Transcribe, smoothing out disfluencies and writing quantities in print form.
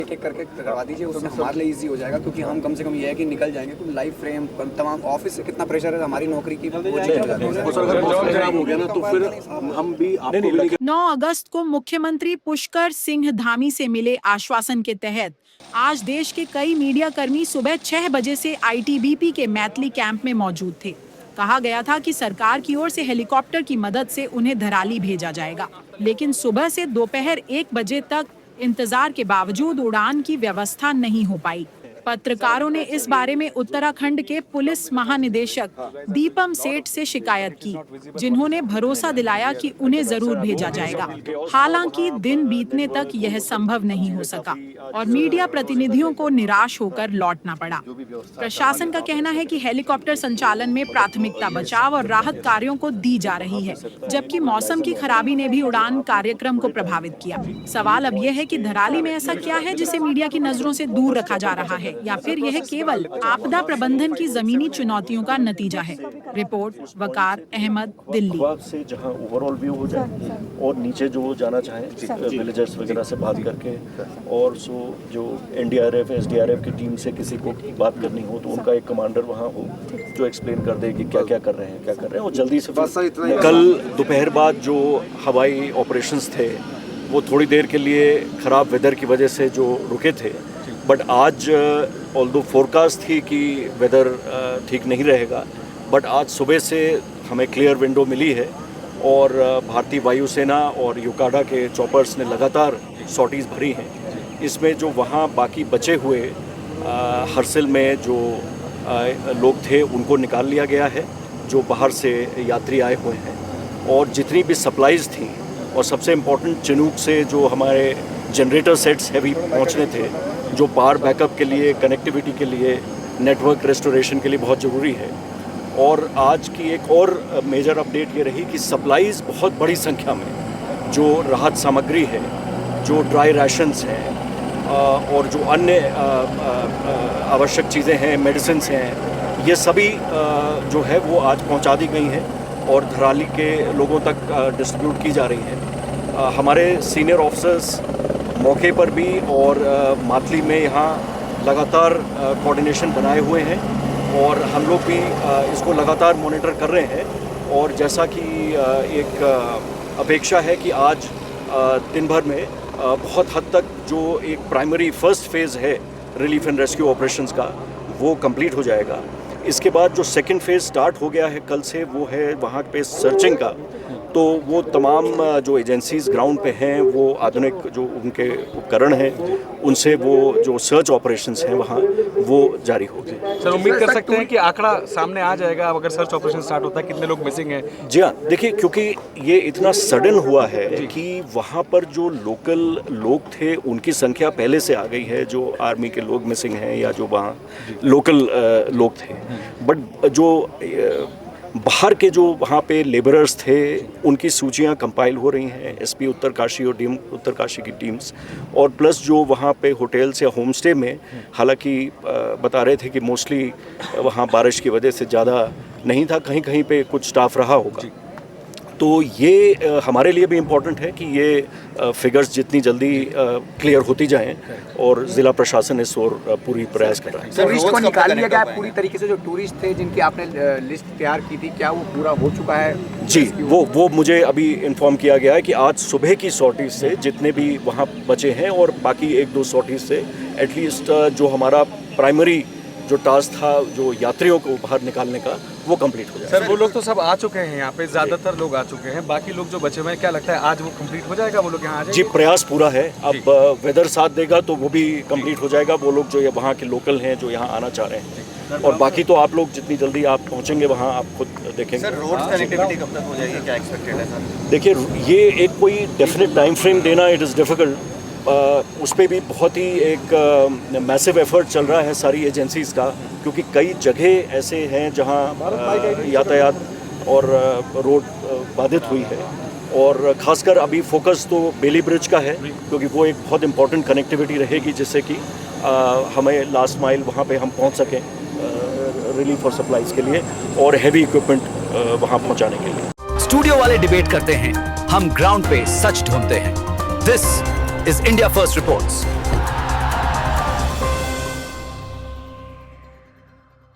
एक एक करके करवा दीजिए, उससे हमारे लिए इजी हो जाएगा, क्योंकि हम कम से कम ये है कि निकल जाएंगे तो लाइव फ्रेम तमाम ऑफिस से कितना प्रेशर है हमारी नौकरी की वो चीज़ हो जाती है। 9 अगस्त को मुख्यमंत्री पुष्कर सिंह धामी से मिले आश्वासन के तहत आज देश के कई मीडिया कर्मी सुबह 6 बजे से आईटीबीपी के मैथिली कैंप में मौजूद थे। कहा गया था कि सरकार की ओर से हेलीकॉप्टर की मदद से उन्हें धराली भेजा जाएगा, लेकिन सुबह से दोपहर 1 बजे तक इंतजार के बावजूद उड़ान की व्यवस्था नहीं हो पाई। पत्रकारों ने इस बारे में उत्तराखंड के पुलिस महानिदेशक दीपम सेठ से शिकायत की, जिन्होंने भरोसा दिलाया कि उन्हें जरूर भेजा जाएगा। हालांकि दिन बीतने तक यह संभव नहीं हो सका और मीडिया प्रतिनिधियों को निराश होकर लौटना पड़ा। प्रशासन का कहना है कि हेलीकॉप्टर संचालन में प्राथमिकता बचाव और राहत कार्यों को दी जा रही है, जबकि मौसम की खराबी ने भी उड़ान कार्यक्रम को प्रभावित किया। सवाल अब यह है कि धराली में ऐसा क्या है जिसे मीडिया की नजरों से दूर रखा जा रहा है, या फिर यह केवल आपदा प्रबंधन की जमीनी चुनौतियों का नतीजा है। रिपोर्ट वकार अहमद, दिल्ली। से जहां ओवरऑल व्यू हो जाए और नीचे जो जाना चाहें विलेजर्स वगैरह से बात करके, और जो एनडीआरएफ एसडीआरएफ की टीम से किसी को बात करनी हो तो उनका एक कमांडर वहां हो जो एक्सप्लेन कर दे कि क्या क्या कर रहे हैं और जल्दी से। कल दोपहर बाद जो हवाई ऑपरेशंस थे वो थोड़ी देर के लिए ख़राब वेदर की वजह से जो रुके थे, बट आज ऑल्दो फोरकास्ट थी कि वेदर ठीक नहीं रहेगा, बट आज सुबह से हमें क्लियर विंडो मिली है और भारतीय वायुसेना और यूकाडा के चॉपर्स ने लगातार सॉर्टीज़ भरी हैं। इसमें जो वहाँ बाकी बचे हुए हरसिल में जो लोग थे उनको निकाल लिया गया है, जो बाहर से यात्री आए हुए हैं, और जितनी भी सप्लाईज़ थी, और सबसे इम्पोर्टेंट चिनूक से जो हमारे जनरेटर सेट्स हैवी पहुँचने थे, जो पावर बैकअप के लिए, कनेक्टिविटी के लिए, नेटवर्क रेस्टोरेशन के लिए बहुत ज़रूरी है। और आज की एक और मेजर अपडेट ये रही कि सप्लाईज़ बहुत बड़ी संख्या में जो राहत सामग्री है, जो ड्राई राशंस हैं और जो अन्य आवश्यक चीज़ें हैं, मेडिसिन्स हैं, ये सभी जो है वो आज पहुंचा दी गई हैं और धराली के लोगों तक डिस्ट्रीब्यूट की जा रही हैं। हमारे सीनियर ऑफिसर्स मौके पर भी और मातली में यहाँ लगातार कोऑर्डिनेशन बनाए हुए हैं और हम लोग भी इसको लगातार मॉनिटर कर रहे हैं। और जैसा कि एक अपेक्षा है कि आज दिन भर में बहुत हद तक जो एक प्राइमरी फर्स्ट फेज़ है रिलीफ एंड रेस्क्यू ऑपरेशंस का वो कंप्लीट हो जाएगा। इसके बाद जो सेकंड फेज़ स्टार्ट हो गया है कल से, वो है वहाँ पे सर्चिंग का। तो वो तमाम जो एजेंसीज़ ग्राउंड पे हैं वो आधुनिक जो उनके उपकरण हैं उनसे वो जो सर्च ऑपरेशंस हैं वहाँ वो जारी होगी। सर उम्मीद कर सकते हैं कि आंकड़ा सामने आ जाएगा अगर सर्च ऑपरेशन स्टार्ट होता है, कितने लोग मिसिंग हैं? जी हाँ, देखिए क्योंकि ये इतना सडन हुआ है कि वहाँ पर जो लोकल लोग थे उनकी संख्या पहले से आ गई है, जो आर्मी के लोग मिसिंग हैं या जो वहाँ लोकल लोग थे। बट जो बाहर के जो वहाँ पे लेबरर्स थे उनकी सूचियाँ कंपाइल हो रही हैं एसपी उत्तरकाशी और डीएम उत्तरकाशी की टीम्स, और प्लस जो वहाँ पे होटल्स या होम स्टे में, हालांकि बता रहे थे कि मोस्टली वहाँ बारिश की वजह से ज़्यादा नहीं था, कहीं कहीं पे कुछ स्टाफ रहा होगा। तो ये हमारे लिए भी इम्पोर्टेंट है कि ये फिगर्स जितनी जल्दी क्लियर होती जाएं, और ज़िला प्रशासन इस ओर पूरी प्रयास कर रहा है। टूरिस्ट को निकाल लिया गया पूरी तरीके से, जो टूरिस्ट थे जिनकी आपने लिस्ट तैयार की थी, क्या वो पूरा हो चुका है? जी, वो मुझे अभी इन्फॉर्म किया गया है कि आज सुबह की सॉर्टीज से जितने भी वहाँ बचे हैं और बाकी 1-2 सॉर्टीज से एटलीस्ट जो हमारा प्राइमरी जो टास्क था जो यात्रियों को बाहर निकालने का वो कंप्लीट हो जाए। सर वो लोग तो सब आ चुके हैं यहाँ पे, ज़्यादातर लोग आ चुके हैं, बाकी लोग जो बचे हुए हैं क्या लगता है आज वो कंप्लीट हो जाएगा? वो लोग यहाँ आ जाएंगे? जी, प्रयास पूरा है। अब वेदर साथ देगा तो वो भी कंप्लीट हो जाएगा। वो लोग जो वहाँ के लोकल हैं जो यहाँ आना चाह रहे हैं, और बाकी तो आप लोग जितनी जल्दी आप पहुँचेंगे वहाँ आप खुद देखेंगे। सर रोड कनेक्टिविटी कब तक हो जाएगी, क्या एक्सपेक्टेड है सर? देखिए, ये एक कोई डेफिनेट टाइम फ्रेम देना इट इज़ डिफ़िकल्ट। उस पर भी बहुत ही एक मैसिव एफर्ट चल रहा है सारी एजेंसीज़ का, क्योंकि कई जगह ऐसे हैं जहां यातायात और रोड बाधित हुई है, और ख़ासकर अभी फोकस तो बेली ब्रिज का है, क्योंकि वो एक बहुत इम्पॉर्टेंट कनेक्टिविटी रहेगी जिससे कि हमें लास्ट माइल वहाँ पे हम पहुँच सकें रिलीफ और सप्लाईज़ के लिए और हैवी इक्विपमेंट वहाँ पहुँचाने के लिए। स्टूडियो वाले डिबेट करते हैं, हम ग्राउंड पे सच ढूंढते हैं। This is India first reports.